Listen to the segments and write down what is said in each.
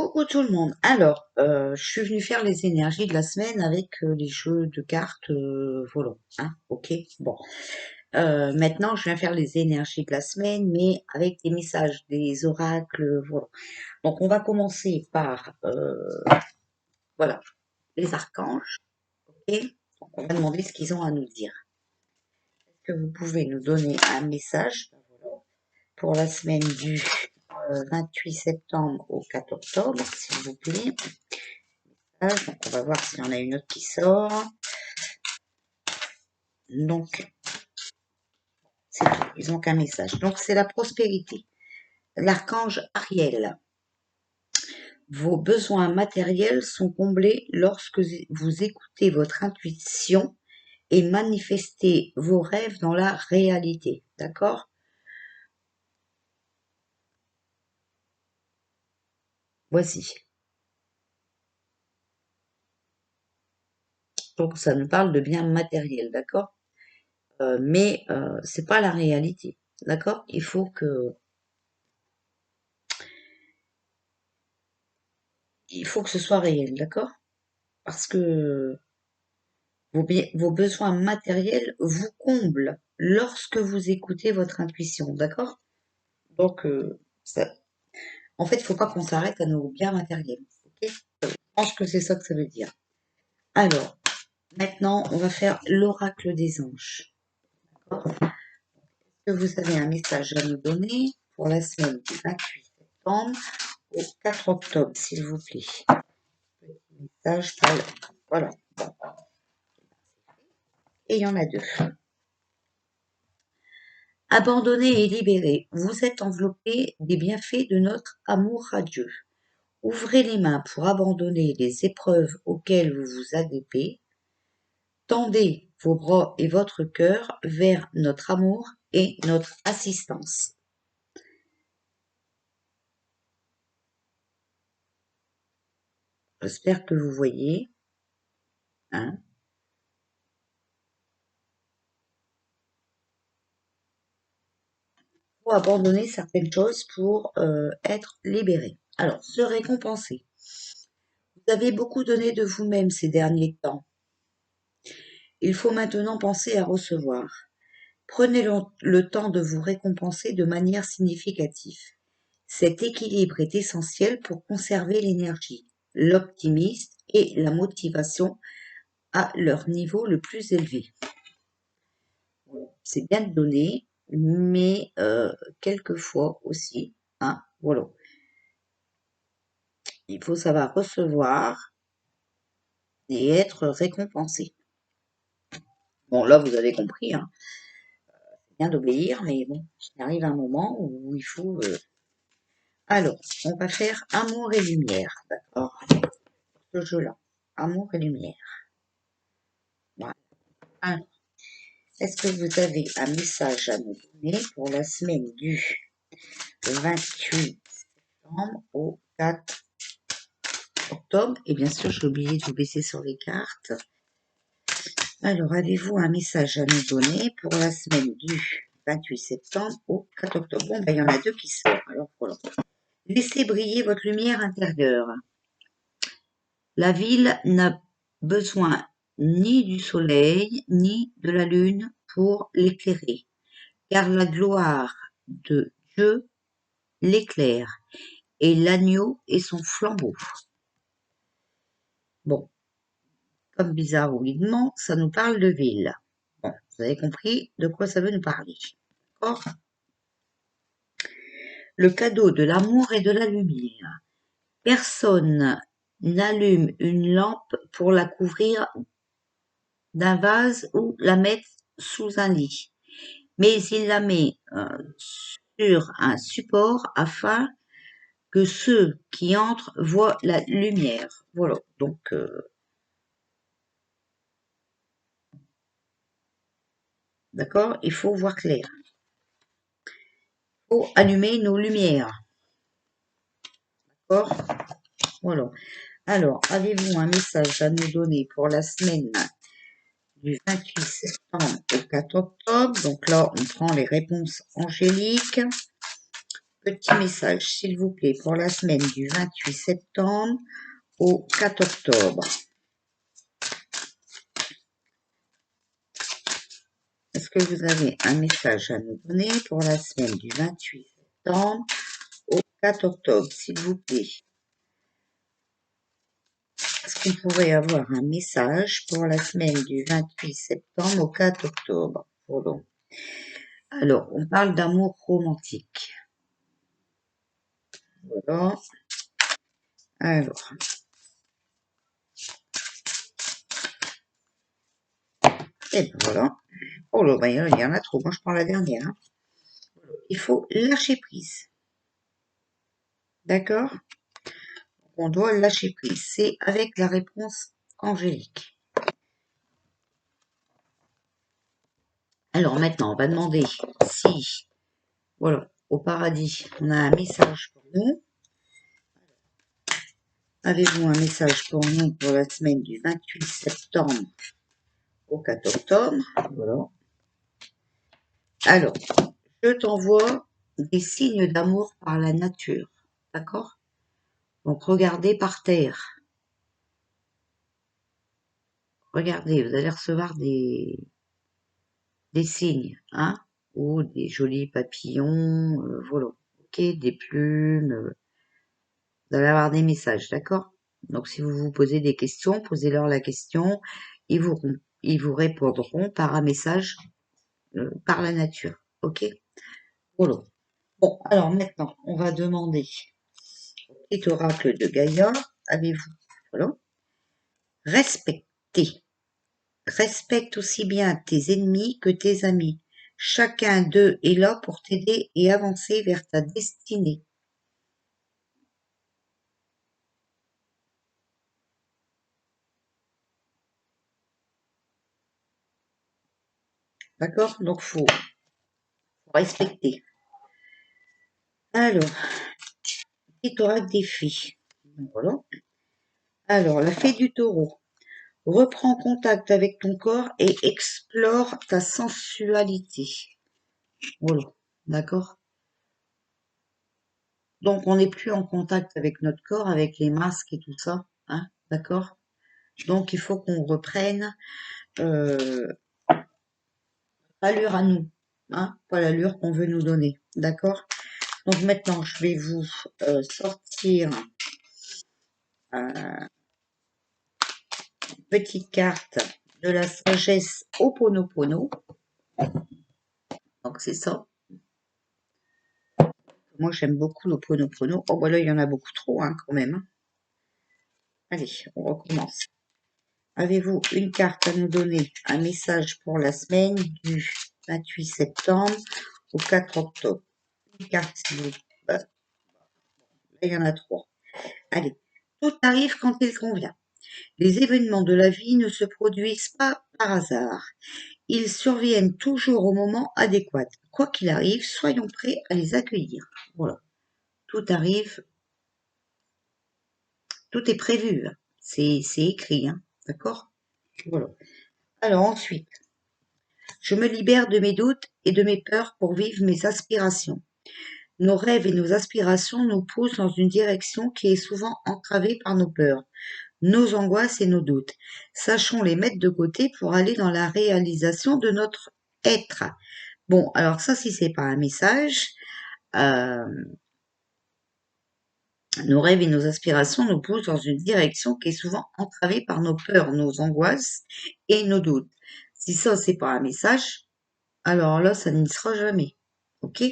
Coucou tout le monde. Alors, je suis venue faire les énergies de la semaine avec les jeux de cartes volant. Hein, ok, bon. Maintenant, je viens faire les énergies de la semaine, mais avec des messages, des oracles volants. Donc, on va commencer par, voilà, les archanges. Ok. Donc, on va demander ce qu'ils ont à nous dire. Est-ce que vous pouvez nous donner un message pour la semaine du 28 septembre au 4 octobre, s'il vous plaît? Donc, on va voir s'il y en a une autre qui sort. Donc, c'est tout. Ils n'ont qu'un message. Donc, c'est la prospérité. L'archange Ariel. Vos besoins matériels sont comblés lorsque vous écoutez votre intuition et manifestez vos rêves dans la réalité. D'accord? Voici. Donc, ça nous parle de biens matériels. D'accord? Mais c'est pas la réalité. D'accord? Il faut que ce soit réel. D'accord? Parce que vos besoins matériels vous comblent lorsque vous écoutez votre intuition, d'accord? Donc, en fait, il ne faut pas qu'on s'arrête à nos biens matériels. Ok. Je pense que c'est ça que ça veut dire. Alors, maintenant, on va faire l'oracle des anges. Est-ce que vous avez un message à nous donner pour la semaine du 28 septembre au 4 octobre, s'il vous plaît? Petit message, voilà. Et il y en a deux. Abandonné et libéré, vous êtes enveloppé des bienfaits de notre amour radieux. Ouvrez les mains pour abandonner les épreuves auxquelles vous vous agrippez. Tendez vos bras et votre cœur vers notre amour et notre assistance. J'espère que vous voyez. Hein. Faut abandonner certaines choses pour être libéré. Alors, se récompenser. Vous avez beaucoup donné de vous-même ces derniers temps. Il faut maintenant penser à recevoir. Prenez le temps de vous récompenser de manière significative. Cet équilibre est essentiel pour conserver l'énergie, l'optimisme et la motivation à leur niveau le plus élevé. C'est bien de donner, mais quelquefois aussi, hein, voilà. Il faut savoir recevoir et être récompensé. Bon, là, vous avez compris, hein. C'est bien d'obéir, mais bon, il arrive un moment où il faut... Alors, on va faire amour et lumière, d'accord? Ce jeu-là, amour et lumière. Voilà. Alors, est-ce que vous avez un message à nous donner pour la semaine du 28 septembre au 4 octobre? Et bien sûr, j'ai oublié de vous baisser sur les cartes. Alors, avez-vous un message à nous donner pour la semaine du 28 septembre au 4 octobre? Bon, ben, il y en a deux qui sortent. Alors, voilà. Laissez briller votre lumière intérieure. La ville n'a besoin ni du soleil ni de la lune pour l'éclairer, car la gloire de Dieu l'éclaire, et l'agneau est son flambeau. Bon, comme bizarroïdement, ça nous parle de ville. Bon, vous avez compris de quoi ça veut nous parler. D'accord? Le cadeau de l'amour et de la lumière. Personne n'allume une lampe pour la couvrir d'un vase ou la mettre sous un lit, mais il la met sur un support afin que ceux qui entrent voient la lumière. Voilà, donc d'accord, il faut voir clair. Il faut allumer nos lumières. D'accord? Voilà. Alors, avez-vous un message à nous donner pour la semaine du 28 septembre au 4 octobre? Donc là, on prend les réponses angéliques. petit message, s'il vous plaît, pour la semaine du 28 septembre au 4 octobre. Est-ce que vous avez un message à nous donner pour la semaine du 28 septembre au 4 octobre, s'il vous plaît? Est-ce qu'on pourrait avoir un message pour la semaine du 28 septembre au 4 octobre? Voilà. Alors, on parle d'amour romantique. Voilà. Alors, et ben voilà. Oh là, ben, il y en a trop. Moi, je prends la dernière. Hein. Il faut lâcher prise. D'accord? On doit lâcher prise. C'est avec la réponse angélique. Alors maintenant, on va demander si, voilà, au paradis, on a un message pour nous. Avez-vous un message pour nous pour la semaine du 28 septembre au 4 octobre? Voilà. Alors, je t'envoie des signes d'amour par la nature. D'accord? Donc, regardez par terre. Regardez, vous allez recevoir des signes, hein? Ou des jolis papillons, voilà. Ok, des plumes. Vous allez avoir des messages, d'accord? Donc, si vous vous posez des questions, posez-leur la question. Ils vous, ils vous répondront par un message par la nature. Ok? Voilà. Bon, alors maintenant, on va demander au petit oracle de Gaïa, avez-vous, voilà, respectez. Respecte aussi bien tes ennemis que tes amis. Chacun d'eux est là pour t'aider et avancer vers ta destinée. D'accord? Donc, faut respecter. Alors, petit oracle des fées. Voilà. Alors, la fée du taureau. Reprends contact avec ton corps et explore ta sensualité. Voilà. D'accord? Donc, on n'est plus en contact avec notre corps, avec les masques et tout ça. Hein? D'accord? Donc, il faut qu'on reprenne euh, l'allure à nous. Hein? Pas l'allure qu'on veut nous donner. D'accord? Donc, maintenant, je vais vous sortir une petite carte de la sagesse Ho'oponopono. Donc, c'est ça. Moi, j'aime beaucoup l'Ho'oponopono. Oh, bah là, il y en a beaucoup trop, hein, quand même. Allez, on recommence. Avez-vous une carte à nous donner? Un message pour la semaine du 28 septembre au 4 octobre. Une carte, s'il vous plaît. Là, il y en a trois. Allez. Tout arrive quand il convient. Les événements de la vie ne se produisent pas par hasard. Ils surviennent toujours au moment adéquat. Quoi qu'il arrive, soyons prêts à les accueillir. Voilà. Tout arrive, tout est prévu. C'est écrit, hein. D'accord? Voilà. Alors ensuite, je me libère de mes doutes et de mes peurs pour vivre mes aspirations. Nos rêves et nos aspirations nous poussent dans une direction qui est souvent entravée par nos peurs, nos angoisses et nos doutes. Sachons les mettre de côté pour aller dans la réalisation de notre être. Bon, alors ça, si c'est pas un message, euh, nos rêves et nos aspirations nous poussent dans une direction qui est souvent entravée par nos peurs, nos angoisses et nos doutes. Si ça, c'est pas un message, alors là, ça n'y sera jamais. Ok?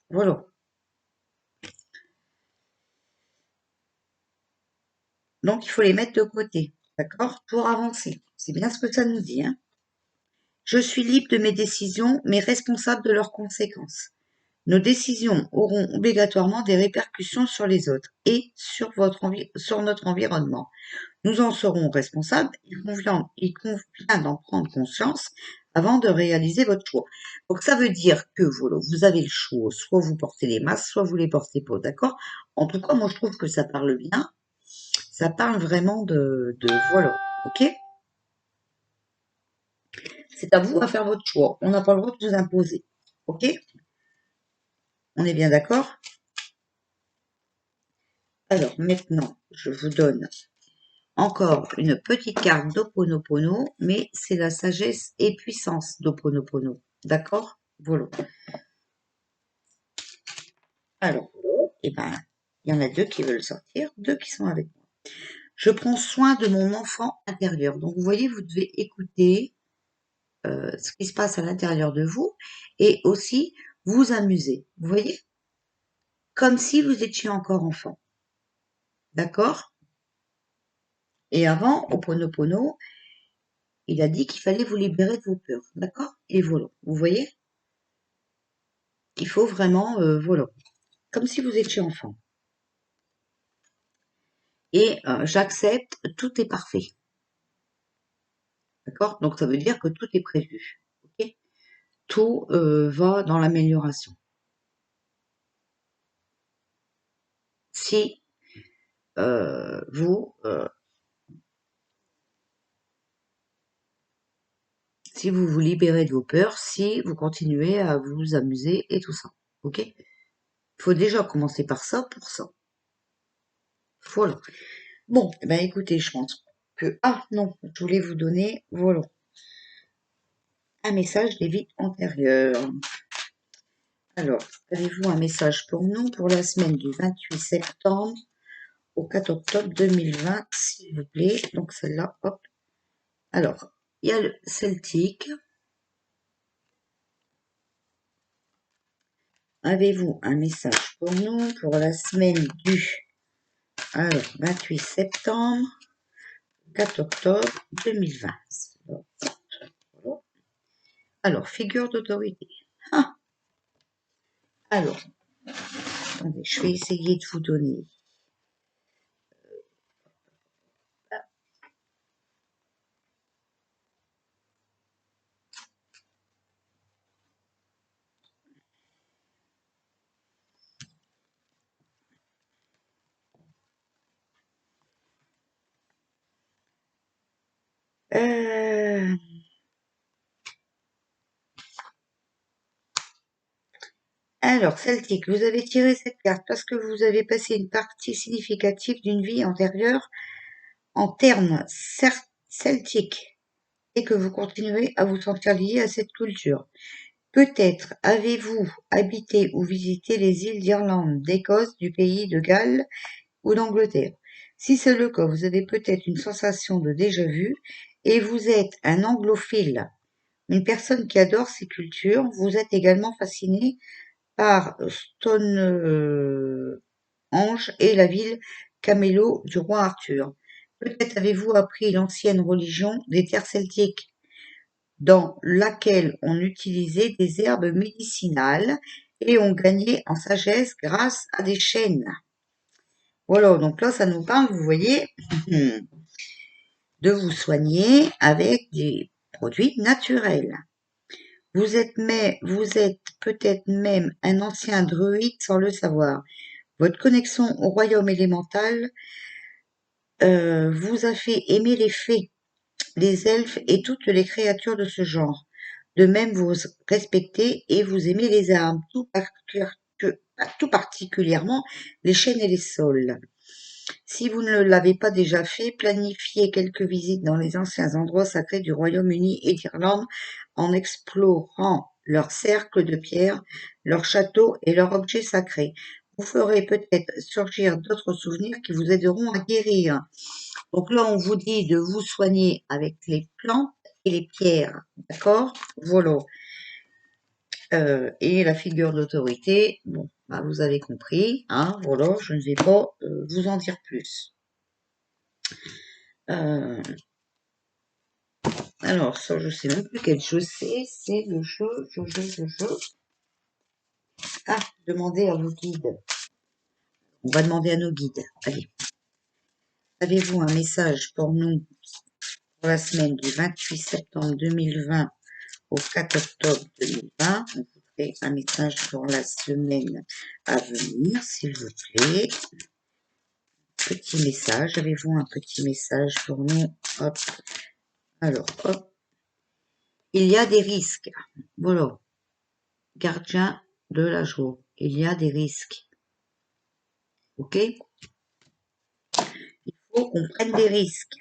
Voilà. Donc, il faut les mettre de côté. D'accord? Pour avancer. C'est bien ce que ça nous dit, hein? Je suis libre de mes décisions, mais responsable de leurs conséquences. Nos décisions auront obligatoirement des répercussions sur les autres et sur notre environnement. Nous en serons responsables. Il convient d'en prendre conscience avant de réaliser votre choix. Donc, ça veut dire que vous avez le choix. Soit vous portez les masques, soit vous les portez pas. D'accord? En tout cas, moi, je trouve que ça parle bien. Ça parle vraiment voilà. Ok? C'est à vous à faire votre choix. On n'a pas le droit de vous imposer. Ok? On est bien d'accord? Alors maintenant, je vous donne encore une petite carte d'Ho'oponopono, mais c'est la sagesse et puissance d'Ho'oponopono. D'accord? Voilà. Alors, eh ben, il y en a deux qui veulent sortir, deux qui sont avec moi. Je prends soin de mon enfant intérieur. Donc, vous voyez, vous devez écouter ce qui se passe à l'intérieur de vous et aussi vous amuser. Vous voyez? Comme si vous étiez encore enfant. D'accord? Et avant, Ho'oponopono, il a dit qu'il fallait vous libérer de vos peurs. D'accord? Et voilà. Vous voyez? Il faut vraiment, voilà. Comme si vous étiez enfant. Et j'accepte, tout est parfait. D'accord? Donc ça veut dire que tout est prévu. Ok? Tout va dans l'amélioration. Si vous vous libérez de vos peurs, si vous continuez à vous amuser et tout ça. Ok? Il faut déjà commencer par ça pour ça. Voilà. Bon, eh ben écoutez, je pense que... Ah non, je voulais vous donner, voilà, un message des vies antérieures. Alors, avez-vous un message pour nous pour la semaine du 28 septembre au 4 octobre 2020, s'il vous plaît? Donc celle-là, hop. Alors, il y a le celtique. Avez-vous un message pour nous pour la semaine du 28 septembre, 4 octobre 2020? Alors, figure d'autorité. Ah, alors, attendez, je vais essayer de vous donner. Euh, alors, celtique, vous avez tiré cette carte parce que vous avez passé une partie significative d'une vie antérieure en termes celtiques et que vous continuez à vous sentir lié à cette culture. Peut-être avez-vous habité ou visité les îles d'Irlande, d'Écosse, du pays de Galles ou d'Angleterre. Si c'est le cas, vous avez peut-être une sensation de déjà-vu et vous êtes un anglophile, une personne qui adore ces cultures. Vous êtes également fasciné par Stonehenge et la ville Camelot du roi Arthur. Peut-être avez-vous appris l'ancienne religion des terres celtiques, dans laquelle on utilisait des herbes médicinales et on gagnait en sagesse grâce à des chênes. Voilà, donc là, ça nous parle, vous voyez, de vous soigner avec des produits naturels. Vous êtes peut-être même un ancien druide sans le savoir. Votre connexion au royaume élémental vous a fait aimer les fées, les elfes et toutes les créatures de ce genre. De même, vous respectez et vous aimez les arbres, tout particulièrement les chênes et les saules. Si vous ne l'avez pas déjà fait, planifiez quelques visites dans les anciens endroits sacrés du Royaume-Uni et d'Irlande en explorant leurs cercles de pierre, leurs châteaux et leurs objets sacrés. Vous ferez peut-être surgir d'autres souvenirs qui vous aideront à guérir. Donc là, on vous dit de vous soigner avec les plantes et les pierres. D'accord? Voilà. Et la figure d'autorité, bon, bah, vous avez compris, hein, voilà, je ne vais pas vous en dire plus. Alors, ça, je sais même plus quel jeu c'est le jeu. Ah, demandez à vos guides. On va demander à nos guides. Allez. Avez-vous un message pour nous pour la semaine du 28 septembre 2020 au 4 octobre 2020? On vous fait un message pour la semaine à venir, s'il vous plaît. Petit message. Avez-vous un petit message pour nous? Hop. Alors, hop. Il y a des risques. Voilà. Gardien de la joie. il y a des risques. Ok? Il faut qu'on prenne des risques.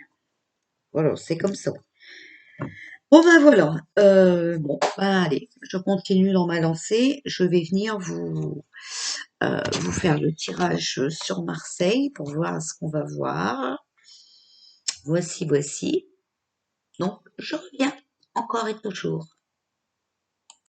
Voilà, c'est comme ça. Bon ben voilà. Bon, ben allez, je continue dans ma lancée. Je vais venir vous faire le tirage sur Marseille pour voir ce qu'on va voir. Voici. Donc, je reviens encore et toujours.